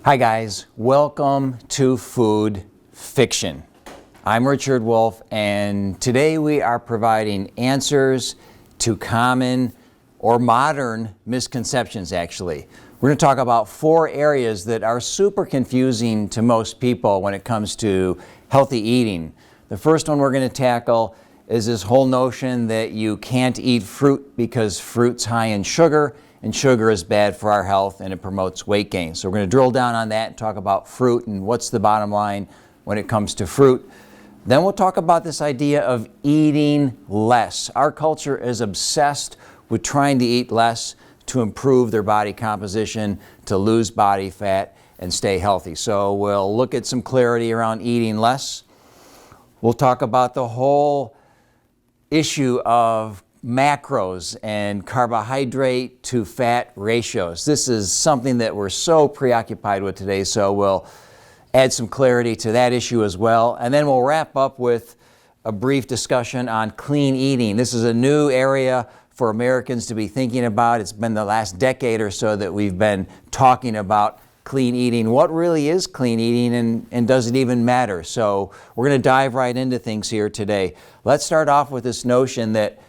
Hi guys, welcome to Food Fiction. I'm Richard Wolf, and today we are providing answers to common or modern misconceptions actually. We're going to talk about 4 areas that are super confusing to most people when it comes to healthy eating. The first one we're going to tackle is this whole notion that you can't eat fruit because fruit's high in sugar, and sugar is bad for our health and it promotes weight gain. So we're going to drill down on that and talk about fruit and what's the bottom line when it comes to fruit. Then we'll talk about this idea of eating less. Our culture is obsessed with trying to eat less to improve their body composition, to lose body fat, and stay healthy. So we'll look at some clarity around eating less. We'll talk about the whole issue of macros and carbohydrate to fat ratios. This is something that we're so preoccupied with today, so we'll add some clarity to that issue as well. And then we'll wrap up with a brief discussion on clean eating. This is a new area for Americans to be thinking about. It's been the last decade or so that we've been talking about clean eating. What really is clean eating, and does it even matter? So we're going to dive right into things here today. Let's start off with this notion that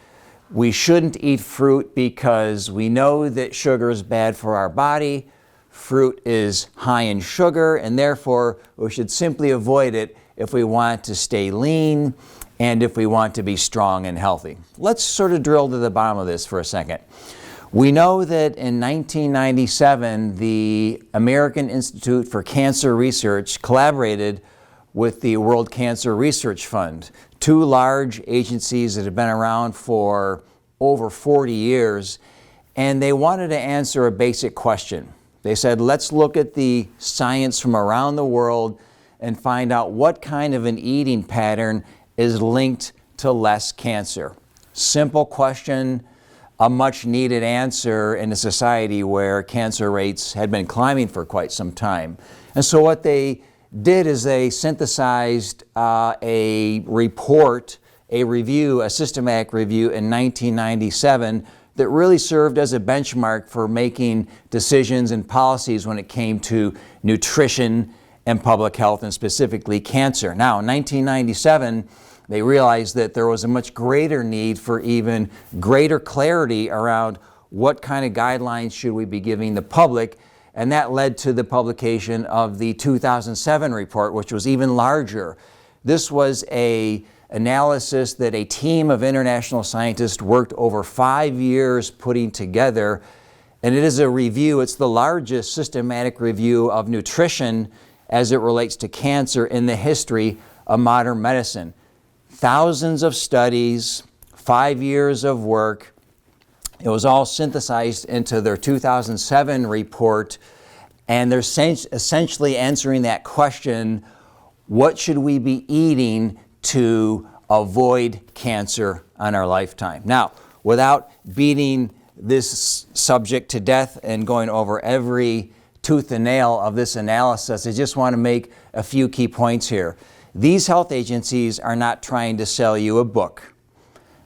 we shouldn't eat fruit because we know that sugar is bad for our body. Fruit is high in sugar, and therefore we should simply avoid it if we want to stay lean and if we want to be strong and healthy. Let's sort of drill to the bottom of this for a second. We know that in 1997, the American Institute for Cancer Research collaborated with the World Cancer Research Fund, 2 large agencies that have been around for over 40 years, and they wanted to answer a basic question. They said, let's look at the science from around the world and find out what kind of an eating pattern is linked to less cancer. Simple question, a much needed answer in a society where cancer rates had been climbing for quite some time. And so what they did is they synthesized a report, a review, a systematic review in 1997 that really served as a benchmark for making decisions and policies when it came to nutrition and public health, and specifically cancer. Now, in 1997, they realized that there was a much greater need for even greater clarity around what kind of guidelines should we be giving the public. And that led to the publication of the 2007 report, which was even larger. This was an analysis that a team of international scientists worked over 5 years putting together. And it is a review, it's the largest systematic review of nutrition as it relates to cancer in the history of modern medicine. Thousands of studies, 5 years of work. It was all synthesized into their 2007 report, and they're essentially answering that question, what should we be eating to avoid cancer on our lifetime? Now, without beating this subject to death and going over every tooth and nail of this analysis, I just want to make a few key points here. These health agencies are not trying to sell you a book.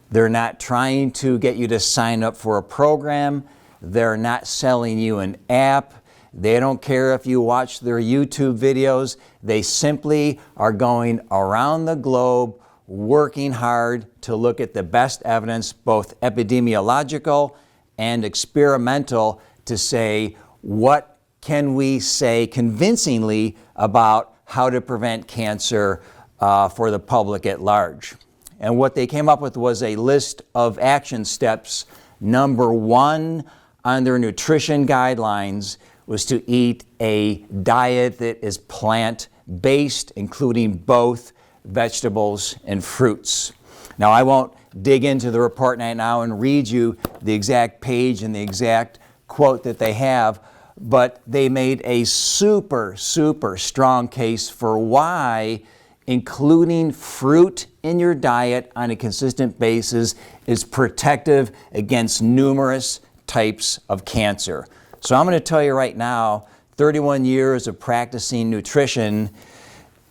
They're not trying to get you to sign up for a program. They're not selling you an app. They don't care if you watch their YouTube videos. They simply are going around the globe working hard to look at the best evidence, both epidemiological and experimental, to say what can we say convincingly about how to prevent cancer for the public at large. And what they came up with was a list of action steps. Number 1 on their nutrition guidelines was to eat a diet that is plant-based, including both vegetables and fruits. Now, I won't dig into the report right now and read you the exact page and the exact quote that they have, but they made a super strong case for why including fruit in your diet on a consistent basis is protective against numerous types of cancer. So I'm going to tell you right now, 31 years of practicing nutrition,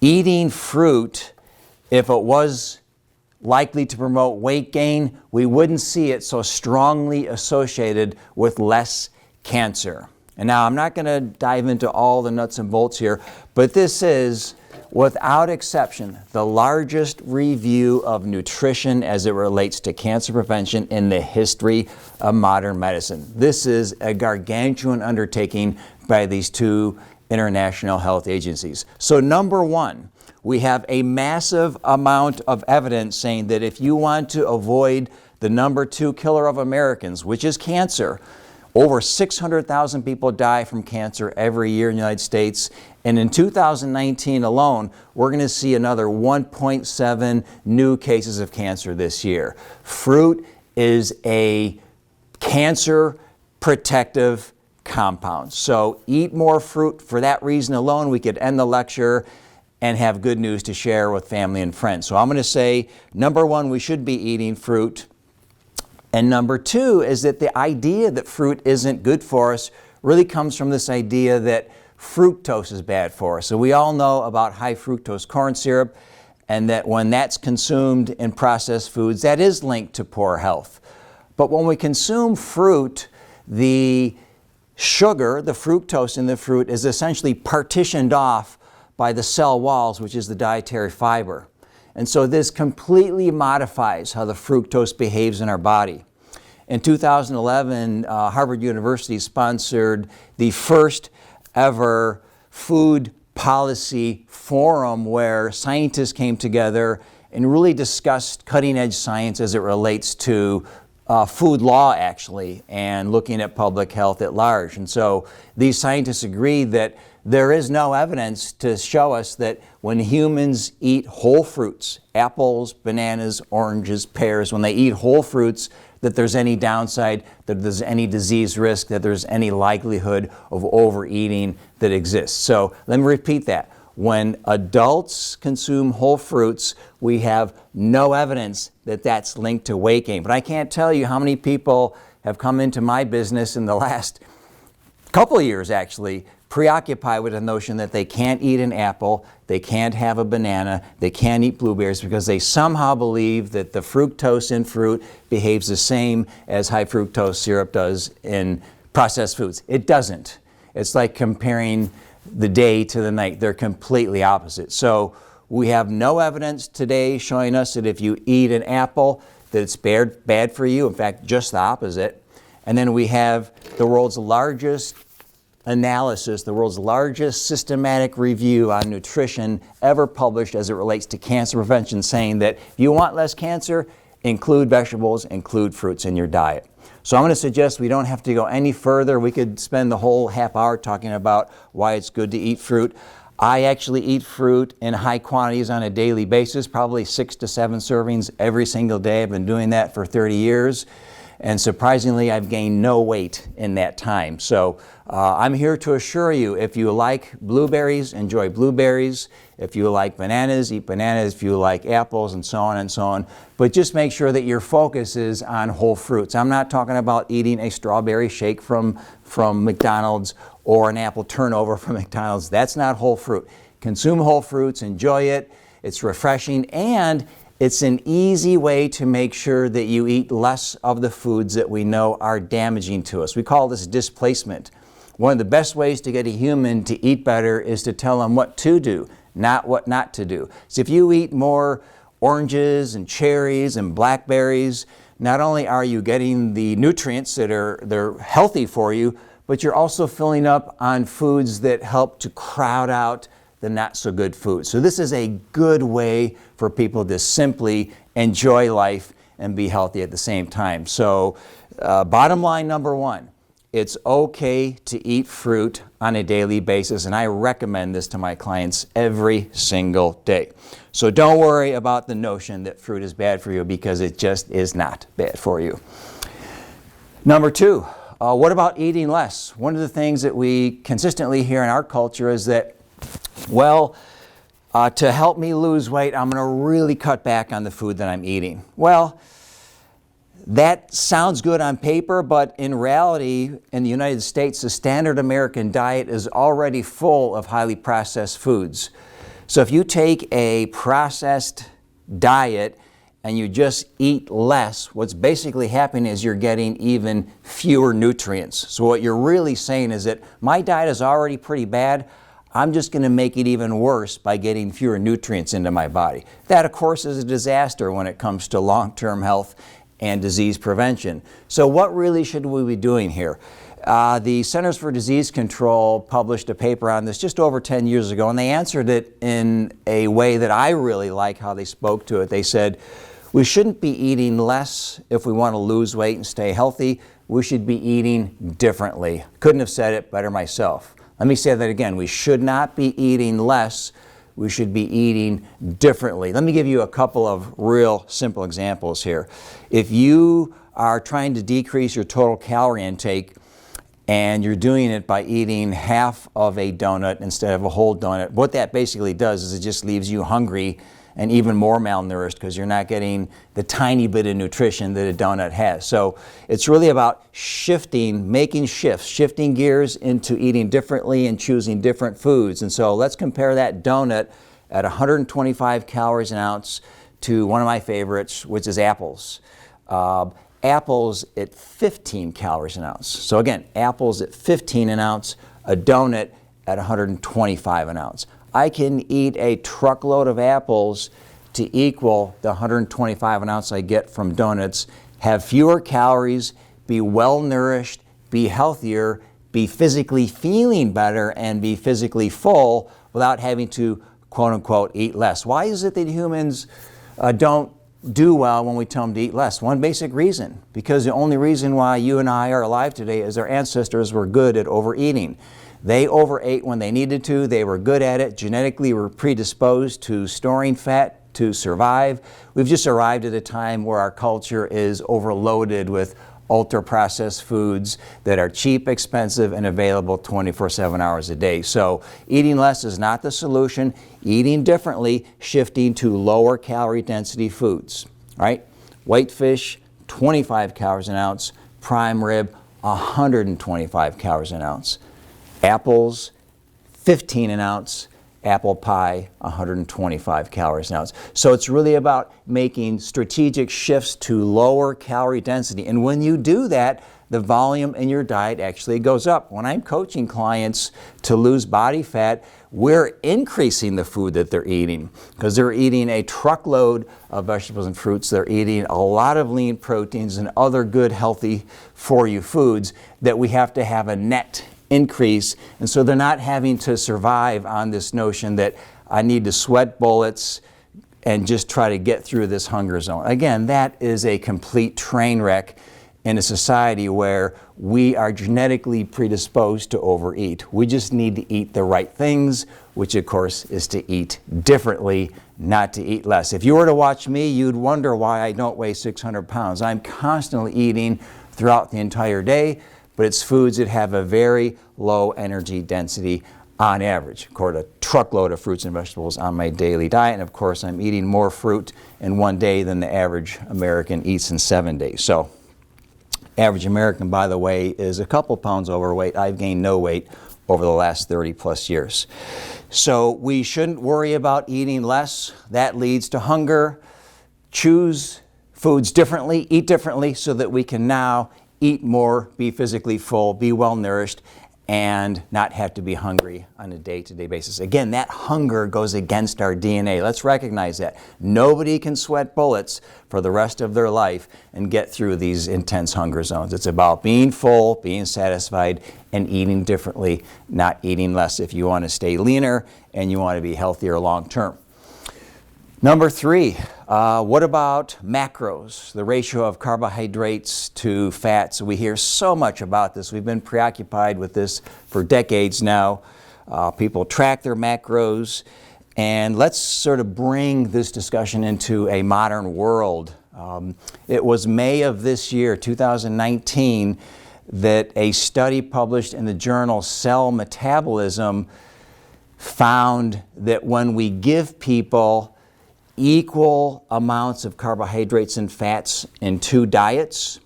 eating fruit, if it was likely to promote weight gain, we wouldn't see it so strongly associated with less cancer. And now I'm not going to dive into all the nuts and bolts here, but this is, without exception, the largest review of nutrition as it relates to cancer prevention in the history of modern medicine. This is a gargantuan undertaking by these two international health agencies. So number one, we have a massive amount of evidence saying that if you want to avoid the number 2 killer of Americans, which is cancer, over 600,000 people die from cancer every year in the United States. And in 2019 alone, we're going to see another 1.7 new cases of cancer this year. Fruit is a cancer protective compound. So eat more fruit. For that reason alone, we could end the lecture and have good news to share with family and friends. So I'm going to say, number one, we should be eating fruit. And number two is that the idea that fruit isn't good for us really comes from this idea that fructose is bad for us. So we all know about high fructose corn syrup, and that when that's consumed in processed foods, that is linked to poor health. But when we consume fruit, the sugar, the fructose in the fruit, is essentially partitioned off by the cell walls, which is the dietary fiber. And so this completely modifies how the fructose behaves in our body. In 2011, Harvard University sponsored the first ever food policy forum where scientists came together and really discussed cutting-edge science as it relates to food law, actually, and looking at public health at large. And so these scientists agreed that there is no evidence to show us that when humans eat whole fruits, apples, bananas, oranges, pears, when they eat whole fruits, that there's any downside, that there's any disease risk, that there's any likelihood of overeating that exists. So let me repeat that. When adults consume whole fruits, we have no evidence that that's linked to weight gain. But I can't tell you how many people have come into my business in the last couple of years, actually, preoccupied with the notion that they can't eat an apple, they can't have a banana, they can't eat blueberries because they somehow believe that the fructose in fruit behaves the same as high fructose syrup does in processed foods. It doesn't. It's like comparing the day to the night. They're completely opposite. So we have no evidence today showing us that if you eat an apple, that it's bad for you. In fact, just the opposite. And then we have the world's largest analysis, the world's largest systematic review on nutrition ever published as it relates to cancer prevention, saying that if you want less cancer, include vegetables, include fruits in your diet. So I'm going to suggest we don't have to go any further. We could spend the whole half hour talking about why it's good to eat fruit. I actually eat fruit in high quantities on a daily basis, probably 6 to 7 servings every single day. I've been doing that for 30 years. And surprisingly, I've gained no weight in that time. So I'm here to assure you, if you like blueberries, enjoy blueberries. If you like bananas, eat bananas. If you like apples, and so on and so on. But just make sure that your focus is on whole fruits. I'm not talking about eating a strawberry shake from McDonald's or an apple turnover from McDonald's. That's not whole fruit. Consume whole fruits, enjoy it. It's refreshing, and it's an easy way to make sure that you eat less of the foods that we know are damaging to us. We call this displacement. One of the best ways to get a human to eat better is to tell them what to do, not what not to do. So if you eat more oranges and cherries and blackberries, not only are you getting the nutrients that they're healthy for you, but you're also filling up on foods that help to crowd out the not so good food. So this is a good way for people to simply enjoy life and be healthy at the same time. So bottom line number one, it's okay to eat fruit on a daily basis, and I recommend this to my clients every single day. So don't worry about the notion that fruit is bad for you, because it just is not bad for you. Number two, what about eating less? One of the things that we consistently hear in our culture is that, well, to help me lose weight, I'm going to really cut back on the food that I'm eating. Well, that sounds good on paper, but in reality, in the United States, the standard American diet is already full of highly processed foods. So if you take a processed diet and you just eat less, what's basically happening is you're getting even fewer nutrients. So what you're really saying is that my diet is already pretty bad. I'm just going to make it even worse by getting fewer nutrients into my body. That, of course, is a disaster when it comes to long-term health and disease prevention. So what really should we be doing here? The Centers for Disease Control published a paper on this just over 10 years ago, and they answered it in a way that I really like how they spoke to it. They said, we shouldn't be eating less if we want to lose weight and stay healthy. We should be eating differently. Couldn't have said it better myself. Let me say that again. We should not be eating less. We should be eating differently. Let me give you a couple of real simple examples here. If you are trying to decrease your total calorie intake and you're doing it by eating half of a donut instead of a whole donut, what that basically does is it just leaves you hungry and even more malnourished because you're not getting the tiny bit of nutrition that a donut has. So it's really about shifting, making shifts, shifting gears into eating differently and choosing different foods. And so let's compare that donut at 125 calories an ounce to one of my favorites, which is apples. Apples at 15 calories an ounce. So again, apples at 15 an ounce, a donut at 125 an ounce. I can eat a truckload of apples to equal the 125 an ounce I get from donuts, have fewer calories, be well nourished, be healthier, be physically feeling better, and be physically full without having to, quote unquote, eat less. Why is it that humans don't do well when we tell them to eat less? One basic reason, because the only reason why you and I are alive today is our ancestors were good at overeating. They overate when they needed to. They were good at it. Genetically, were predisposed to storing fat to survive. We've just arrived at a time where our culture is overloaded with ultra-processed foods that are cheap, expensive, and available 24/7 hours a day. So eating less is not the solution. Eating differently, shifting to lower calorie density foods, right? Whitefish, 25 calories an ounce. Prime rib, 125 calories an ounce. Apples, 15 an ounce. Apple pie, 125 calories an ounce. So it's really about making strategic shifts to lower calorie density. And when you do that, the volume in your diet actually goes up. When I'm coaching clients to lose body fat, we're increasing the food that they're eating because they're eating a truckload of vegetables and fruits. They're eating a lot of lean proteins and other good, healthy for you foods that we have to have a net increase, and so they're not having to survive on this notion that I need to sweat bullets and just try to get through this hunger zone. Again, that is a complete train wreck in a society where we are genetically predisposed to overeat. We just need to eat the right things, which of course is to eat differently, not to eat less. If you were to watch me, you'd wonder why I don't weigh 600 pounds. I'm constantly eating throughout the entire day, but it's foods that have a very low energy density on average. Of course, a truckload of fruits and vegetables on my daily diet, and of course I'm eating more fruit in one day than the average American eats in 7 days. So, average American, by the way, is a couple pounds overweight. I've gained no weight over the last 30 plus years. So we shouldn't worry about eating less. That leads to hunger. Choose foods differently, eat differently so that we can now eat more, be physically full, be well nourished, and not have to be hungry on a day-to-day basis. Again, that hunger goes against our DNA. Let's recognize that. Nobody can sweat bullets for the rest of their life and get through these intense hunger zones. It's about being full, being satisfied, and eating differently, not eating less if you want to stay leaner and you want to be healthier long term. Number 3, what about macros, the ratio of carbohydrates to fats? We hear so much about this. We've been preoccupied with this for decades now. People track their macros, and let's sort of bring this discussion into a modern world. It was May of this year, 2019, that a study published in the journal Cell Metabolism found that when we give people equal amounts of carbohydrates and fats in 2 diets,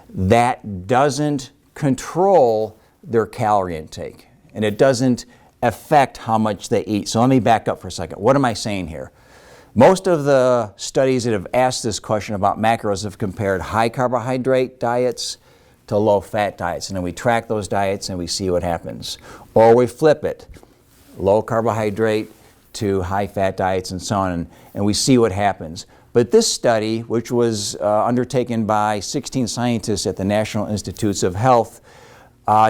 that doesn't control their calorie intake, and it doesn't affect how much they eat. So let me back up for a second. What am I saying here? Most of the studies that have asked this question about macros have compared high carbohydrate diets to low fat diets, and then we track those diets and we see what happens. Or we flip it, low carbohydrate to high fat diets and so on, and we see what happens. But this study, which was undertaken by 16 scientists at the National Institutes of Health,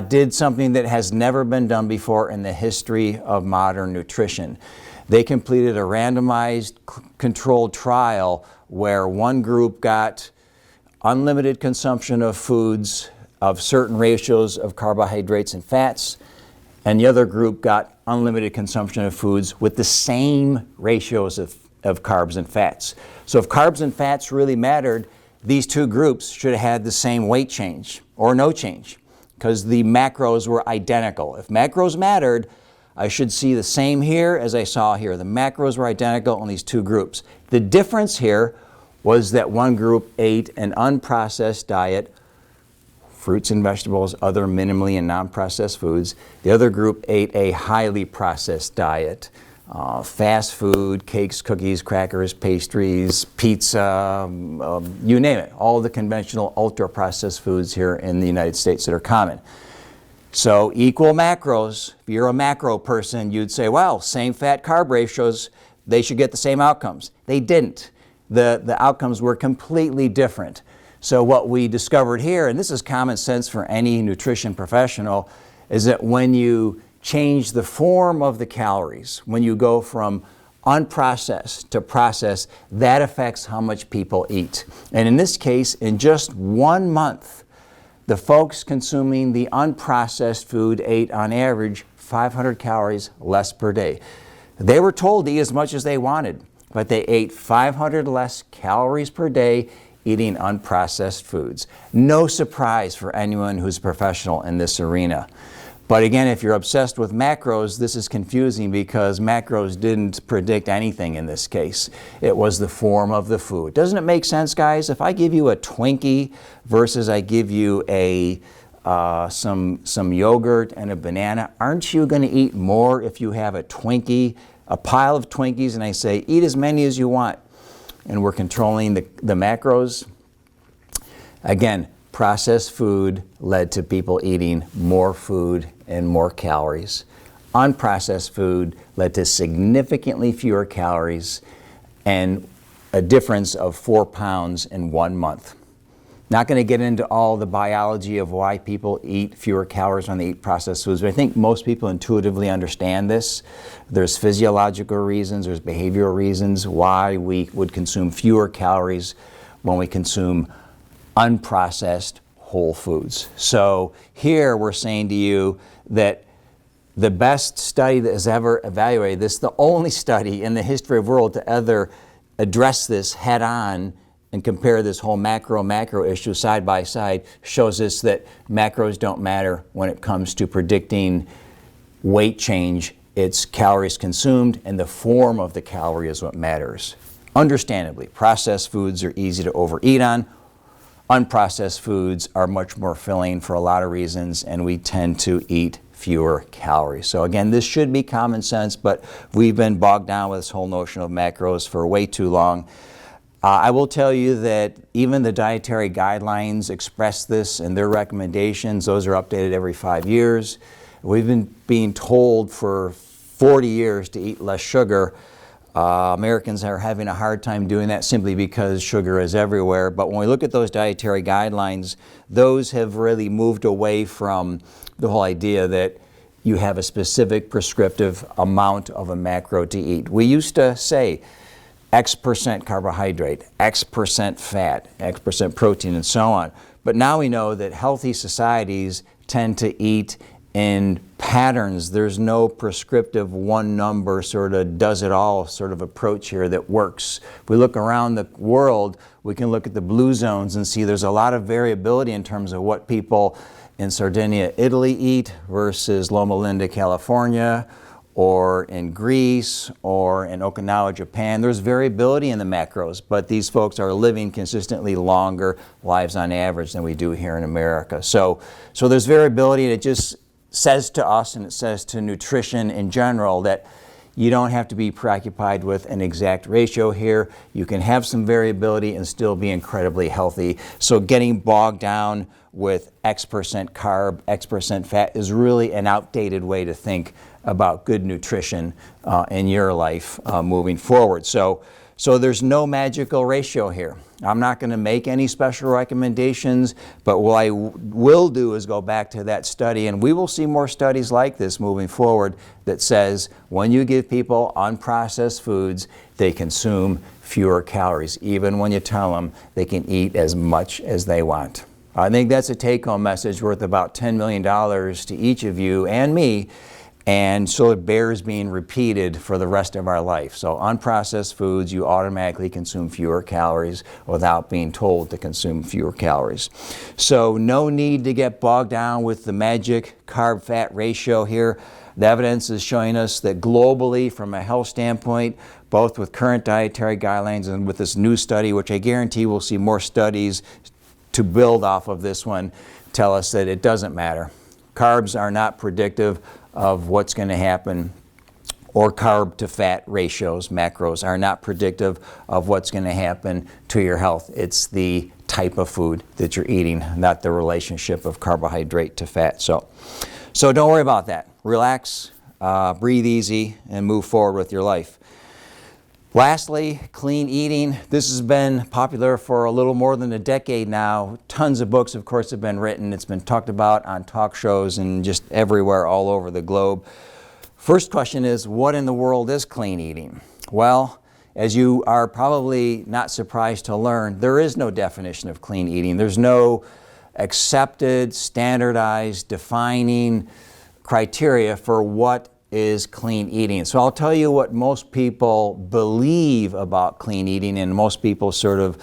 did something that has never been done before in the history of modern nutrition. They completed a randomized controlled trial where one group got unlimited consumption of foods of certain ratios of carbohydrates and fats, and the other group got unlimited consumption of foods with the same ratios of carbs and fats. So if carbs and fats really mattered, these two groups should have had the same weight change or no change, because the macros were identical. If macros mattered, I should see the same here as I saw here. The macros were identical in these two groups. The difference here was that one group ate an unprocessed diet, fruits and vegetables, other minimally and non-processed foods. The other group ate a highly processed diet, fast food, cakes, cookies, crackers, pastries, pizza, you name it, all the conventional ultra-processed foods here in the United States that are common. So equal macros. If you're a macro person, you'd say, well, same fat carb ratios, they should get the same outcomes. They didn't. The outcomes were completely different. So what we discovered here, and this is common sense for any nutrition professional, is that when you change the form of the calories, when you go from unprocessed to processed, that affects how much people eat. And in this case, in just 1 month, the folks consuming the unprocessed food ate on average 500 calories less per day. They were told to eat as much as they wanted, but they ate 500 less calories per day eating unprocessed foods. No surprise for anyone who's a professional in this arena. But again, if you're obsessed with macros, this is confusing because macros didn't predict anything in this case. It was the form of the food. Doesn't it make sense, guys? If I give you a Twinkie versus I give you some yogurt and a banana, aren't you going to eat more if you have a Twinkie, a pile of Twinkies, and I say, eat as many as you want, and we're controlling the macros? Again, processed food led to people eating more food and more calories. Unprocessed food led to significantly fewer calories and a difference of 4 pounds in 1 month. Not going to get into all the biology of why people eat fewer calories when they eat processed foods, but I think most people intuitively understand this. There's physiological reasons, there's behavioral reasons why we would consume fewer calories when we consume unprocessed whole foods. So here we're saying to you that the best study that has ever evaluated this, the only study in the history of the world to ever address this head on and compare this whole macro issue side by side, shows us that macros don't matter when it comes to predicting weight change. It's calories consumed, and the form of the calorie is what matters. Understandably, processed foods are easy to overeat on. Unprocessed foods are much more filling for a lot of reasons, and we tend to eat fewer calories. So again, this should be common sense, but we've been bogged down with this whole notion of macros for way too long. I will tell you that even the dietary guidelines express this in their recommendations. Those are updated every 5 years. We've been being told for 40 years to eat less sugar. Americans are having a hard time doing that simply because sugar is everywhere. But when we look at those dietary guidelines, those have really moved away from the whole idea that you have a specific prescriptive amount of a macro to eat. We used to say X% carbohydrate, X% fat, X% protein, and so on. But now we know that healthy societies tend to eat in patterns. There's no prescriptive one number sort of does it all sort of approach here that works. If we look around the world, we can look at the blue zones and see there's a lot of variability in terms of what people in Sardinia, Italy eat versus Loma Linda, California, or in Greece, or in Okinawa, Japan. There's variability in the macros, but these folks are living consistently longer lives on average than we do here in America. So there's variability, and it just says to us, and it says to nutrition in general, that You don't have to be preoccupied with an exact ratio here. You can have some variability and still be incredibly healthy. So getting bogged down with X% carb, X% fat is really an outdated way to think about good nutrition in your life moving forward. So there's no magical ratio here. I'm not going to make any special recommendations, but what I will do is go back to that study, and we will see more studies like this moving forward that says when you give people unprocessed foods, they consume fewer calories, even when you tell them they can eat as much as they want. I think that's a take-home message worth about $10 million to each of you and me, and so it bears being repeated for the rest of our life. So unprocessed foods, you automatically consume fewer calories without being told to consume fewer calories. So no need to get bogged down with the magic carb-fat ratio here. The evidence is showing us that globally, from a health standpoint, both with current dietary guidelines and with this new study, which I guarantee we'll see more studies to build off of this one, tell us that it doesn't matter. Carbs are not predictive of what's going to happen, or carb to fat ratios, macros, are not predictive of what's going to happen to your health. It's the type of food that you're eating, not the relationship of carbohydrate to fat. So don't worry about that. Relax, breathe easy, and move forward with your life. Lastly, clean eating. This has been popular for a little more than a decade now. Tons of books, of course, have been written. It's been talked about on talk shows and just everywhere all over the globe. First question is, what in the world is clean eating? Well, as you are probably not surprised to learn, there is no definition of clean eating. There's no accepted, standardized, defining criteria for what is clean eating. So I'll tell you what most people believe about clean eating, and most people sort of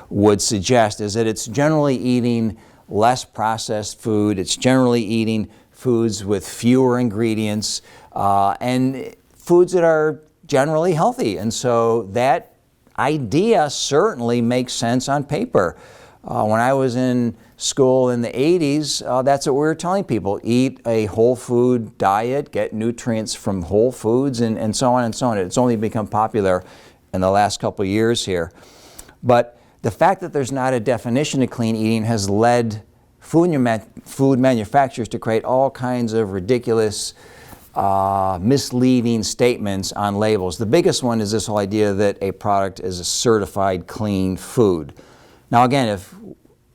would suggest, is that it's generally eating less processed food, it's generally eating foods with fewer ingredients, and foods that are generally healthy. And so that idea certainly makes sense on paper. When I was in school in the 80s, that's what we were telling people. Eat a whole food diet, get nutrients from whole foods, and so on and so on. It's only become popular in the last couple of years here. But the fact that there's not a definition of clean eating has led food manufacturers to create all kinds of ridiculous, misleading statements on labels. The biggest one is this whole idea that a product is a certified clean food. Now again, if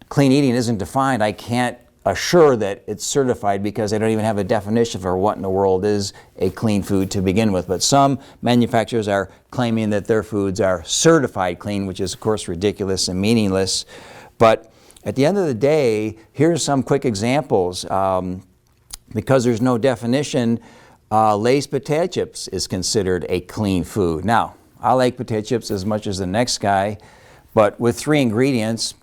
clean eating isn't defined, I can't assure that it's certified because I don't even have a definition for what in the world is a clean food to begin with. But some manufacturers are claiming that their foods are certified clean, which is of course ridiculous and meaningless. But at the end of the day, here's some quick examples. Because there's no definition, Lay's potato chips is considered a clean food. Now, I like potato chips as much as the next guy, but with 3 ingredients,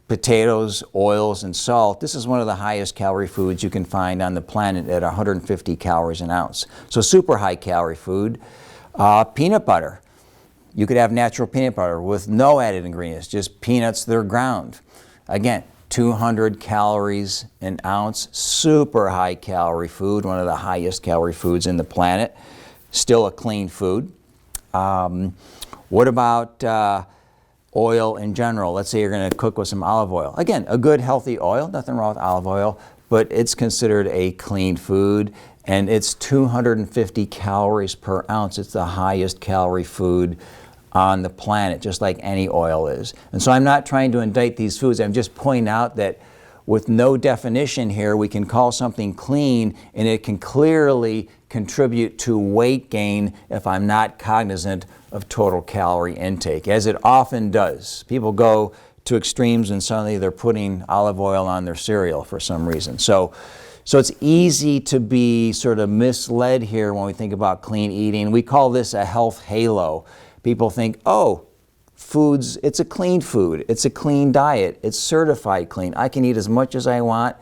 potatoes, oils, and salt, this is one of the highest calorie foods you can find on the planet at 150 calories an ounce. So super high calorie food. Peanut butter. You could have natural peanut butter with no added ingredients, just peanuts that are ground. Again, 200 calories an ounce, super high calorie food, one of the highest calorie foods in the planet. Still a clean food. What about oil in general? Let's say you're going to cook with some olive oil. Again, a good healthy oil, nothing wrong with olive oil, but it's considered a clean food, and it's 250 calories per ounce. It's the highest calorie food on the planet, just like any oil is. And so I'm not trying to indict these foods. I'm just pointing out that with no definition here, we can call something clean, and it can clearly contribute to weight gain if I'm not cognizant of total calorie intake, as it often does. People go to extremes and suddenly they're putting olive oil on their cereal for some reason. So it's easy to be sort of misled here when we think about clean eating. We call this a health halo. People think, oh, foods, it's a clean food, it's a clean diet, it's certified clean, I can eat as much as I want.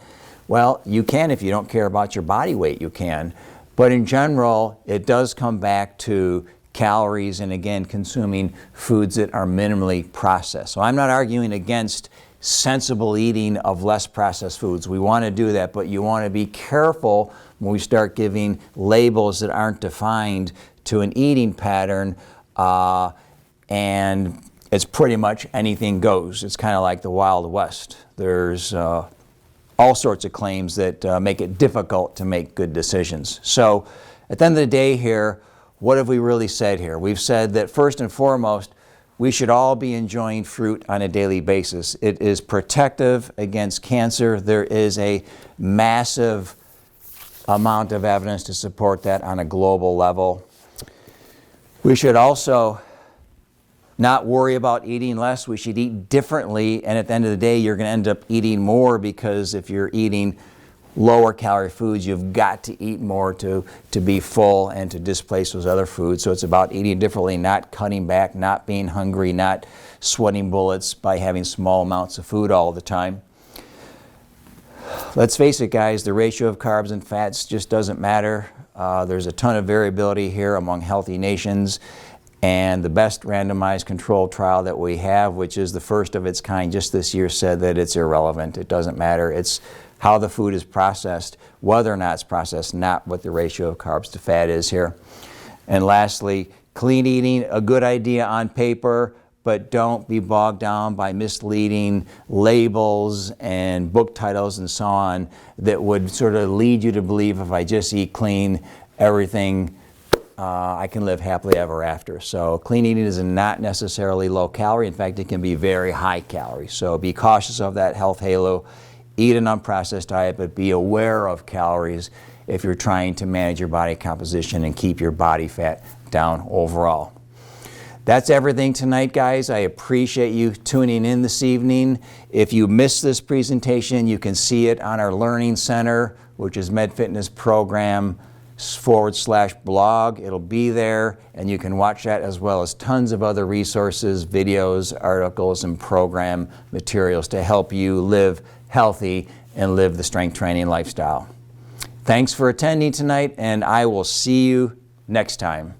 Well, you can if you don't care about your body weight, you can. But in general, it does come back to calories and again, consuming foods that are minimally processed. So I'm not arguing against sensible eating of less processed foods. We want to do that, but you want to be careful when we start giving labels that aren't defined to an eating pattern, and it's pretty much anything goes. It's kind of like the Wild West. There's all sorts of claims that make it difficult to make good decisions. So at the end of the day here, what have we really said here? We've said that first and foremost, we should all be enjoying fruit on a daily basis. It is protective against cancer. There is a massive amount of evidence to support that on a global level. We should also not worry about eating less. We should eat differently, and at the end of the day, you're going to end up eating more, because if you're eating lower calorie foods, you've got to eat more to be full and to displace those other foods. So it's about eating differently, not cutting back, not being hungry, not sweating bullets by having small amounts of food all the time. Let's face it, guys, the ratio of carbs and fats just doesn't matter. There's a ton of variability here among healthy nations, and the best randomized controlled trial that we have, which is the first of its kind just this year, said that it's irrelevant. It doesn't matter. It's how the food is processed, whether or not it's processed, not what the ratio of carbs to fat is here. And lastly, clean eating, a good idea on paper, but don't be bogged down by misleading labels and book titles and so on that would sort of lead you to believe if I just eat clean, everything, I can live happily ever after. So clean eating is not necessarily low calorie. In fact, it can be very high calorie. So be cautious of that health halo. Eat an unprocessed diet, but be aware of calories if you're trying to manage your body composition and keep your body fat down overall. That's everything tonight, guys. I appreciate you tuning in this evening. If you missed this presentation, you can see it on our Learning Center, which is medfitness.program/blog. It'll be there, and you can watch that as well as tons of other resources, videos, articles, and program materials to help you live healthy and live the strength training lifestyle. Thanks for attending tonight, and I will see you next time.